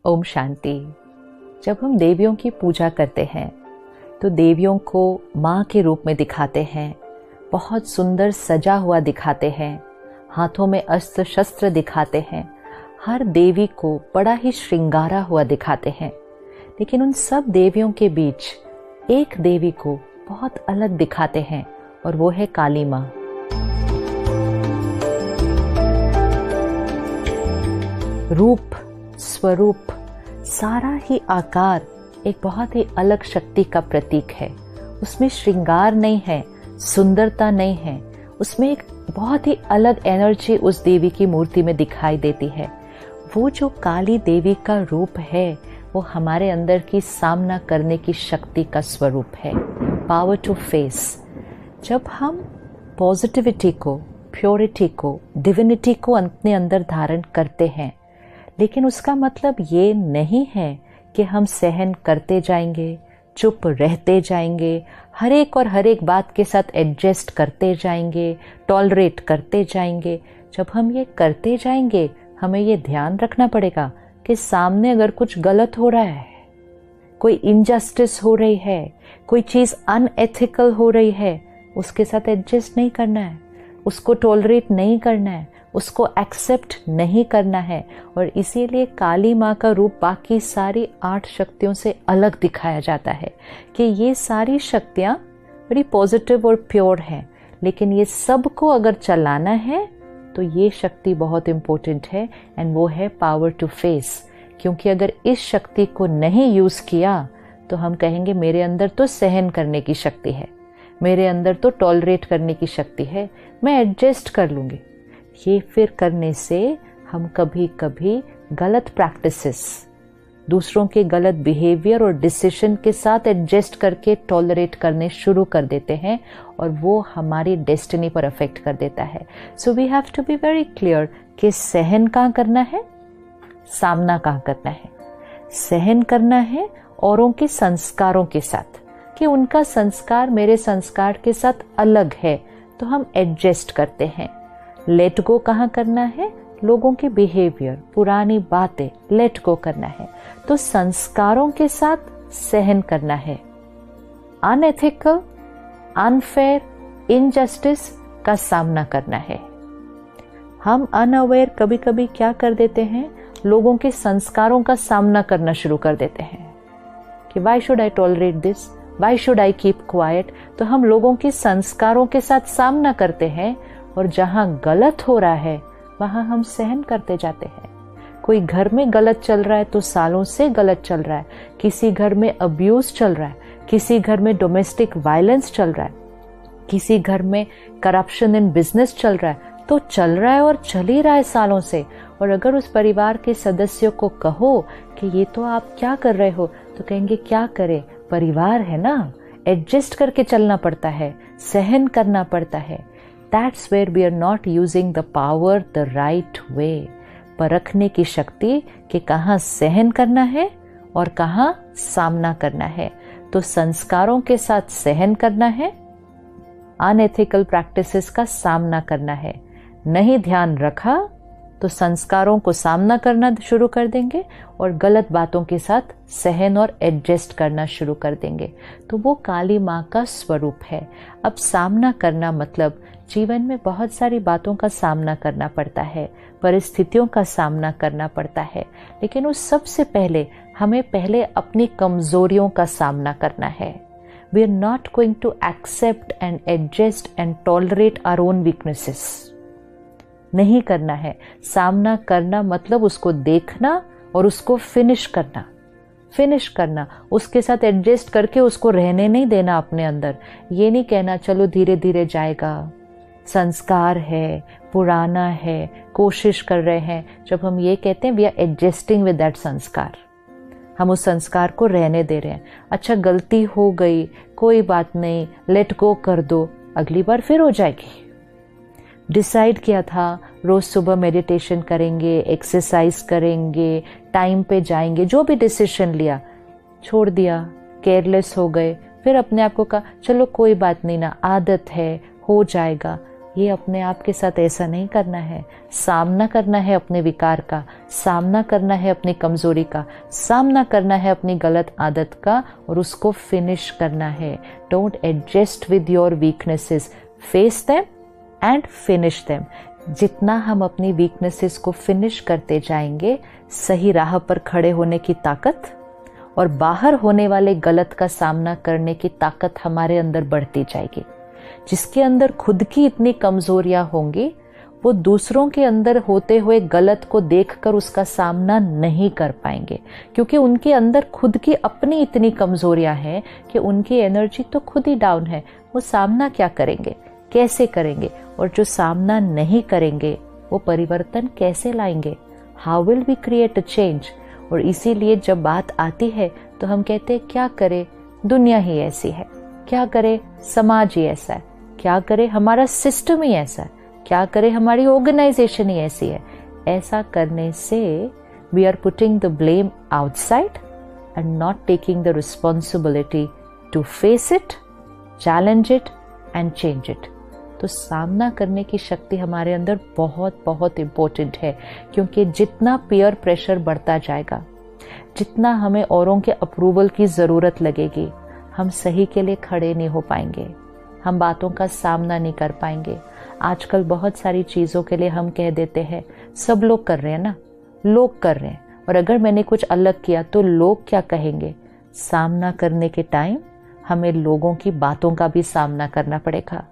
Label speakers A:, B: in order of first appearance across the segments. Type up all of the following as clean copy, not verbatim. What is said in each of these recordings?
A: ओम शांति। जब हम देवियों की पूजा करते हैं तो देवियों को माँ के रूप में दिखाते हैं, बहुत सुंदर सजा हुआ दिखाते हैं, हाथों में अस्त्र शस्त्र दिखाते हैं, हर देवी को बड़ा ही श्रृंगारा हुआ दिखाते हैं। लेकिन उन सब देवियों के बीच एक देवी को बहुत अलग दिखाते हैं और वो है काली माँ। रूप, स्वरूप, सारा ही आकार एक बहुत ही अलग शक्ति का प्रतीक है। उसमें श्रृंगार नहीं है, सुंदरता नहीं है, उसमें एक बहुत ही अलग एनर्जी उस देवी की मूर्ति में दिखाई देती है। वो जो काली देवी का रूप है वो हमारे अंदर की सामना करने की शक्ति का स्वरूप है, पावर टू फेस। जब हम पॉजिटिविटी को, प्योरिटी को, डिविनिटी को अपने अंदर धारण करते हैं, लेकिन उसका मतलब ये नहीं है कि हम सहन करते जाएंगे, चुप रहते जाएंगे, हर एक बात के साथ एडजस्ट करते जाएंगे, टॉलरेट करते जाएंगे। जब हम ये करते जाएंगे हमें ये ध्यान रखना पड़ेगा कि सामने अगर कुछ गलत हो रहा है, कोई इनजस्टिस हो रही है, कोई चीज़ अनएथिकल हो रही है, उसके साथ एडजस्ट नहीं करना है, उसको टॉलरेट नहीं करना है, उसको एक्सेप्ट नहीं करना है। और इसीलिए काली माँ का रूप बाकी सारी 8 शक्तियों से अलग दिखाया जाता है कि ये सारी शक्तियाँ बड़ी पॉजिटिव और प्योर हैं, लेकिन ये सब को अगर चलाना है तो ये शक्ति बहुत इम्पोर्टेंट है, एंड वो है पावर टू फेस। क्योंकि अगर इस शक्ति को नहीं यूज़ किया तो हम कहेंगे मेरे अंदर तो सहन करने की शक्ति है, मेरे अंदर तो टॉलरेट करने की शक्ति है, मैं एडजस्ट कर लूँगी। ये फिर करने से हम कभी कभी गलत प्रैक्टिसेस, दूसरों के गलत बिहेवियर और डिसीजन के साथ एडजस्ट करके टॉलरेट करने शुरू कर देते हैं और वो हमारी डेस्टिनी पर अफेक्ट कर देता है। So we have to be very clear कि सहन कहाँ करना है, सामना कहाँ करना है। सहन करना है औरों के संस्कारों के साथ, कि उनका संस्कार मेरे संस्कार के साथ अलग है तो हम एडजस्ट करते हैं। लेट गो कहाँ करना है, लोगों के बिहेवियर, पुरानी बातें लेट गो करना है। तो संस्कारों के साथ सहन करना है। अनएथिकल, अनफेयर, इनजस्टिस का सामना करना है। हम अनअवेयर कभी कभी क्या कर देते हैं, लोगों के संस्कारों का सामना करना शुरू कर देते हैं कि why should I tolerate this, why should I keep quiet. तो हम लोगों के संस्कारों के साथ सामना करते हैं और जहाँ गलत हो रहा है वहाँ हम सहन करते जाते हैं। कोई घर में गलत चल रहा है तो सालों से गलत चल रहा है, किसी घर में अब्यूज चल रहा है, किसी घर में डोमेस्टिक वायलेंस चल रहा है, किसी घर में करप्शन इन बिजनेस चल रहा है, तो चल रहा है और चल ही रहा है सालों से। और अगर उस परिवार के सदस्यों को कहो कि ये तो आप क्या कर रहे हो, तो कहेंगे क्या करें, परिवार है ना, एडजस्ट करके चलना पड़ता है, सहन करना पड़ता है। That's where we are not using the power the right way. परखने की शक्ति कि कहाँ सहन करना है और कहाँ सामना करना है। तो संस्कारों के साथ सहन करना है, अनएथिकल प्रैक्टिसेस का सामना करना है। नहीं ध्यान रखा तो संस्कारों को सामना करना शुरू कर देंगे और गलत बातों के साथ सहन और एडजस्ट करना शुरू कर देंगे। तो वो काली माँ का स्वरूप है। अब सामना करना मतलब जीवन में बहुत सारी बातों का सामना करना पड़ता है, परिस्थितियों का सामना करना पड़ता है, लेकिन उस सबसे पहले हमें पहले अपनी कमजोरियों का सामना करना है। We are not going to accept and adjust and tolerate our own weaknesses. नहीं करना है। सामना करना मतलब उसको देखना और उसको फिनिश करना, उसके साथ एडजस्ट करके उसको रहने नहीं देना अपने अंदर। ये नहीं कहना चलो धीरे धीरे जाएगा, संस्कार है, पुराना है, कोशिश कर रहे हैं। जब हम ये कहते हैं we are adjusting with that संस्कार, हम उस संस्कार को रहने दे रहे हैं। अच्छा गलती हो गई, कोई बात नहीं, लेट गो कर दो, अगली बार फिर हो जाएगी। डिसाइड किया था रोज सुबह मेडिटेशन करेंगे, एक्सरसाइज करेंगे, टाइम पे जाएंगे, जो भी डिसीजन लिया छोड़ दिया, केयरलेस हो गए, फिर अपने आप को कहा चलो कोई बात नहीं ना, आदत है, हो जाएगा। ये अपने आप के साथ ऐसा नहीं करना है। सामना करना है अपने विकार का, सामना करना है अपनी कमजोरी का, सामना करना है अपनी गलत आदत का और उसको फिनिश करना है। Don't adjust with your weaknesses, face them and finish them. जितना हम अपनी वीकनेसेस को फिनिश करते जाएंगे, सही राह पर खड़े होने की ताकत और बाहर होने वाले गलत का सामना करने की ताकत हमारे अंदर बढ़ती जाएगी। जिसके अंदर खुद की इतनी कमजोरियां होंगी, वो दूसरों के अंदर होते हुए गलत को देखकर उसका सामना नहीं कर पाएंगे, क्योंकि उनके अंदर खुद की अपनी इतनी कमजोरियां हैं कि उनकी एनर्जी तो खुद ही डाउन है। वो सामना क्या करेंगे, कैसे करेंगे? और जो सामना नहीं करेंगे वो परिवर्तन कैसे लाएंगे? How will we create a change? और इसीलिए जब बात आती है तो हम कहते हैं क्या करे, दुनिया ही ऐसी है, क्या करे समाज ही ऐसा है, क्या करे हमारा सिस्टम ही ऐसा है, क्या करे हमारी ऑर्गेनाइजेशन ही ऐसी है। ऐसा करने से we are putting the blame outside and not taking the responsibility to face it, challenge it and change it. तो सामना करने की शक्ति हमारे अंदर बहुत बहुत इम्पोर्टेंट है, क्योंकि जितना पीयर प्रेशर बढ़ता जाएगा, जितना हमें औरों के अप्रूवल की ज़रूरत लगेगी, हम सही के लिए खड़े नहीं हो पाएंगे, हम बातों का सामना नहीं कर पाएंगे। आजकल बहुत सारी चीज़ों के लिए हम कह देते हैं सब लोग कर रहे हैं ना, लोग कर रहे हैं, और अगर मैंने कुछ अलग किया तो लोग क्या कहेंगे। सामना करने के टाइम हमें लोगों की बातों का भी सामना करना पड़ेगा।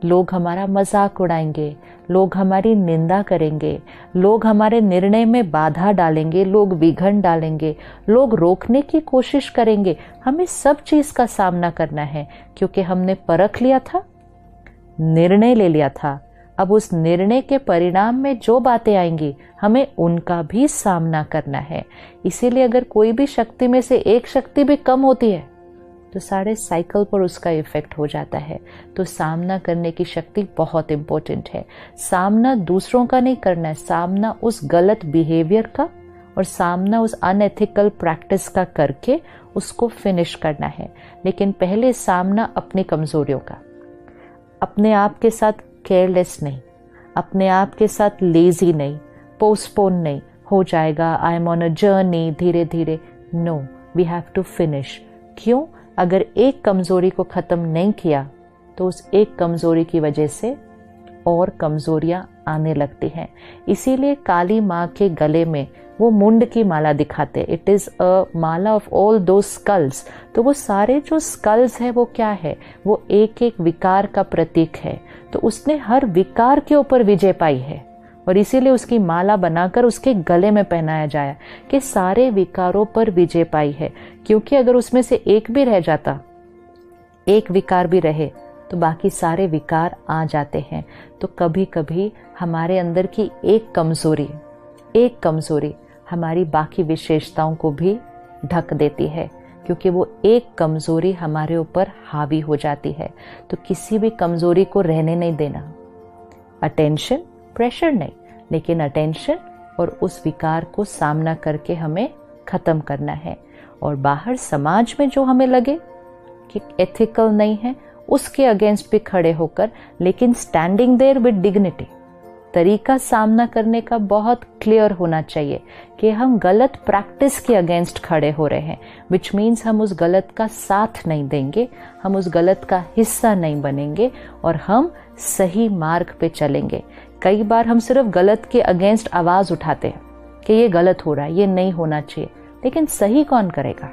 A: लोग हमारा मजाक उड़ाएंगे, लोग हमारी निंदा करेंगे, लोग हमारे निर्णय में बाधा डालेंगे, लोग विघन डालेंगे, लोग रोकने की कोशिश करेंगे। हमें सब चीज का सामना करना है, क्योंकि हमने परख लिया था, निर्णय ले लिया था। अब उस निर्णय के परिणाम में जो बातें आएंगी, हमें उनका भी सामना करना है। इसीलिए अगर कोई भी शक्ति में से एक शक्ति भी कम होती है तो सारे साइकिल पर उसका इफेक्ट हो जाता है। तो सामना करने की शक्ति बहुत इंपॉर्टेंट है। सामना दूसरों का नहीं करना है, सामना उस गलत बिहेवियर का और सामना उस अनएथिकल प्रैक्टिस का करके उसको फिनिश करना है। लेकिन पहले सामना अपनी कमजोरियों का, अपने आप के साथ केयरलेस नहीं, अपने आप के साथ लेजी नहीं, पोस्टपोन नहीं, हो जाएगा, I am on a journey, धीरे धीरे। No, we have to finish. क्यों? अगर एक कमजोरी को खत्म नहीं किया तो उस एक कमजोरी की वजह से और कमजोरियां आने लगती हैं। इसीलिए काली माँ के गले में वो मुंड की माला दिखाते, it is a Mala of all दो स्कल्स। तो वो सारे जो स्कल्स है वो क्या है? वो एक एक विकार का प्रतीक है। तो उसने हर विकार के ऊपर विजय पाई है और इसीलिए उसकी माला बनाकर उसके गले में पहनाया जाए कि सारे विकारों पर विजय पाई है। क्योंकि अगर उसमें से एक भी रह जाता, एक विकार भी रहे, तो बाकी सारे विकार आ जाते हैं। तो कभी कभी हमारे अंदर की एक कमजोरी हमारी बाकी विशेषताओं को भी ढक देती है, क्योंकि वो एक कमजोरी हमारे ऊपर हावी हो जाती है। तो किसी भी कमजोरी को रहने नहीं देना। अटेंशन, प्रेशर नहीं, लेकिन अटेंशन और उस विकार को सामना करके हमें खत्म करना है। और बाहर समाज में जो हमें लगे कि एथिकल नहीं है, उसके अगेंस्ट भी खड़े होकर, लेकिन स्टैंडिंग देयर विद डिग्निटी। तरीका सामना करने का बहुत क्लियर होना चाहिए कि हम गलत प्रैक्टिस के अगेंस्ट खड़े हो रहे हैं, विच मीन्स हम उस गलत का साथ नहीं देंगे, हम उस गलत का हिस्सा नहीं बनेंगे और हम सही मार्ग पे चलेंगे। कई बार हम सिर्फ गलत के अगेंस्ट आवाज उठाते हैं कि ये गलत हो रहा है, ये नहीं होना चाहिए, लेकिन सही कौन करेगा?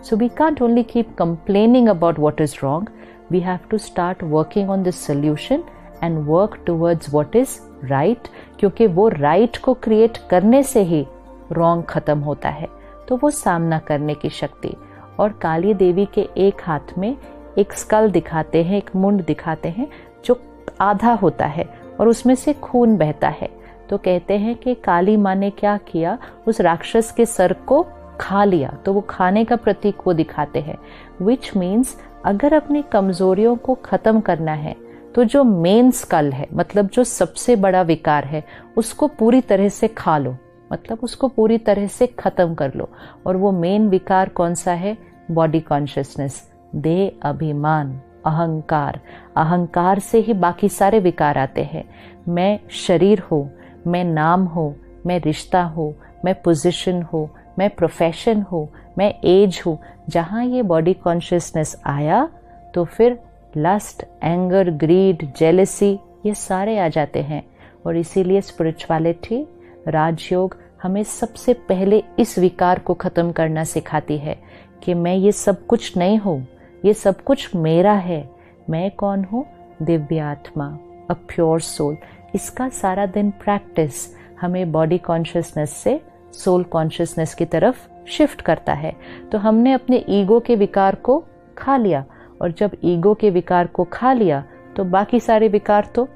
A: So we can't only keep complaining about what is wrong. We have to start working on the solution and work towards what is right, क्योंकि वो right को create करने से ही wrong खत्म होता है। तो वो सामना करने की शक्ति। और काली देवी के एक हाथ में एक स्कल दिखाते हैं, एक मुंड दिखाते हैं जो आधा होता है और उसमें से खून बहता है। तो कहते हैं कि काली माँ ने क्या किया, उस राक्षस के सर को खा लिया। तो वो खाने का प्रतीक वो दिखाते हैं, विच मीन्स अगर अपनी कमजोरियों को खत्म करना है तो जो मेन स्कल है, मतलब जो सबसे बड़ा विकार है, उसको पूरी तरह से खा लो, मतलब उसको पूरी तरह से खत्म कर लो। और वो मेन विकार कौन सा है? बॉडी कॉन्शियसनेस, देह अभिमान। अहंकार। अहंकार से ही बाकी सारे विकार आते हैं। मैं शरीर हूँ, मैं नाम हूँ, मैं रिश्ता हूँ, मैं पोजीशन हूँ, मैं प्रोफेशन हूँ, मैं एज हूँ। जहाँ ये बॉडी कॉन्शियसनेस आया तो फिर लस्ट, एंगर, ग्रीड, जेलसी ये सारे आ जाते हैं। और इसीलिए स्पिरिचुअलिटी, राजयोग हमें सबसे पहले इस विकार को ख़त्म करना सिखाती है कि मैं ये सब कुछ नहीं हूँ, ये सब कुछ मेरा है। मैं कौन हूँ? दिव्य आत्मा, अ प्योर सोल। इसका सारा दिन प्रैक्टिस हमें बॉडी कॉन्शियसनेस से सोल कॉन्शियसनेस की तरफ शिफ्ट करता है। तो हमने अपने ईगो के विकार को खा लिया, और जब ईगो के विकार को खा लिया तो बाकी सारे विकार तो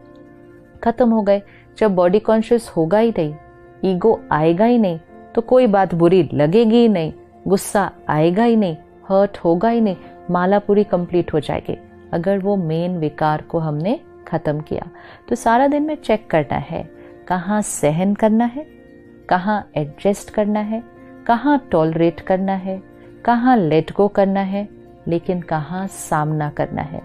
A: खत्म हो गए। जब बॉडी कॉन्शियस होगा ही नहीं, ईगो आएगा ही नहीं, तो कोई बात बुरी लगेगी ही नहीं, गुस्सा आएगा ही नहीं, हर्ट होगा ही नहीं, माला पूरी कंप्लीट हो जाएगी अगर वो मेन विकार को हमने खत्म किया। तो सारा दिन में चेक करना है कहाँ सहन करना है, कहाँ एडजस्ट करना है, कहाँ टॉलरेट करना है, कहाँ लेट गो करना है, लेकिन कहाँ सामना करना है।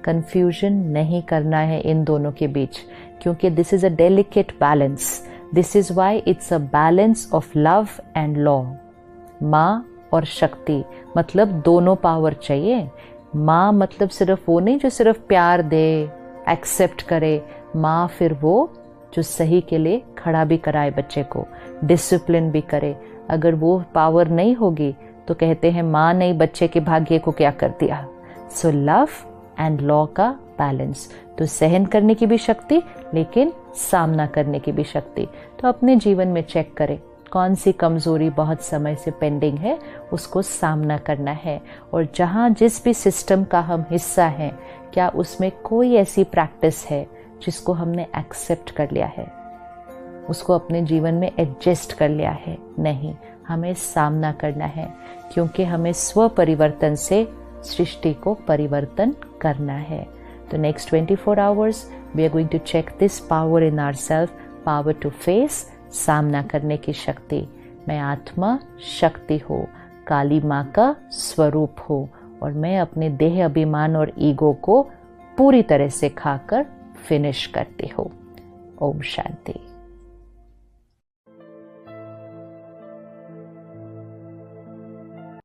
A: कंफ्यूजन नहीं करना है इन दोनों के बीच, क्योंकि this is a delicate balance. This is why it's a balance of love and law. माँ और शक्ति मतलब दोनों पावर चाहिए। माँ मतलब सिर्फ वो नहीं जो सिर्फ प्यार दे, एक्सेप्ट करे। माँ फिर वो जो सही के लिए खड़ा भी कराए बच्चे को, डिसिप्लिन भी करे। अगर वो पावर नहीं होगी तो कहते हैं माँ ने बच्चे के भाग्य को क्या कर दिया। सो लव एंड लॉ का बैलेंस, तो सहन करने की भी शक्ति लेकिन सामना करने की भी शक्ति। तो अपने जीवन में चेक करें कौन सी कमजोरी बहुत समय से पेंडिंग है, उसको सामना करना है। और जहाँ जिस भी सिस्टम का हम हिस्सा हैं, क्या उसमें कोई ऐसी प्रैक्टिस है जिसको हमने एक्सेप्ट कर लिया है, उसको अपने जीवन में एडजस्ट कर लिया है? नहीं, हमें सामना करना है, क्योंकि हमें स्व परिवर्तन से सृष्टि को परिवर्तन करना है। तो next 24 hours we are going to check this power in ourselves, power to face, सामना करने की शक्ति। मैं आत्मा शक्ति हूँ, काली माँ का स्वरूप हूँ, और मैं अपने देह अभिमान और ईगो को पूरी तरह से खाकर फिनिश करती हूँ। ओम शांति।